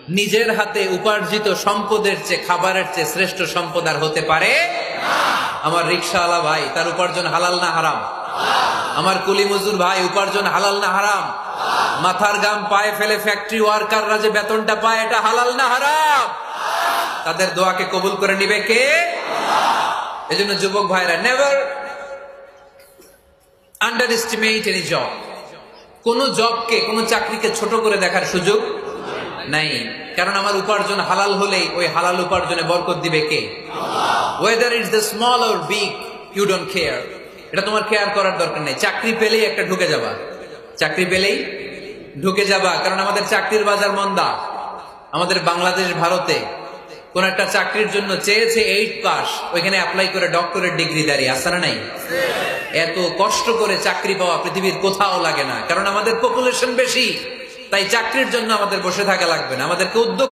নিজের হাতে উপার্জিত সম্পদের চেয়ে খাবারের চেয়ে শ্রেষ্ঠ সম্পদ আর হতে পারে আমার রিকশাওয়ালা ভাই, তার উপার্জন হালাল না হারাম? আমার কুলি মজুর ভাই, উপার্জন হালাল না হারাম? মাথার গাম পায়ে ফেলে ফ্যাক্টরি ওয়ার্কাররা যে বেতনটা পায়, এটা হালাল না হারাম? তাদের দোয়াকে কবুল করে নিবে কে? এজন্য যুবক ভাইরা, never under estimate any job. কোন জবকে, কোন চাকরিকে ছোট করে দেখার সুযোগ নাই, কারণ আমার উপার্জন হালাল হলেই ওই হালাল উপার্জনে বরকত দিবে কে? Whether it's the small or big, you don't care. এটা তোমার কেয়ার করার দরকার নেই। চাকরি পেলেই একটা ঢুকে যাবা, চাকরি পেলেই ঢুকে যাবা, কারণ আমাদের চাকরির বাজার মন্দা। আমাদের বাংলাদেশ, ভারতে কোন একটা চাকরির জন্য চেয়েছে 8 পাস, ওইখানে অ্যাপ্লাই করে ডক্টরেট ডিগ্রি দাঁড়িয়ে আসে না নাই? এত কষ্ট করে চাকরি পাওয়া পৃথিবীর কোথাও লাগে না, কারণ আমাদের পপুলেশন বেশি। তাই চাকরির জন্য আমাদের বসে থাকা লাগবে না, আমাদেরকে উদ্যোগ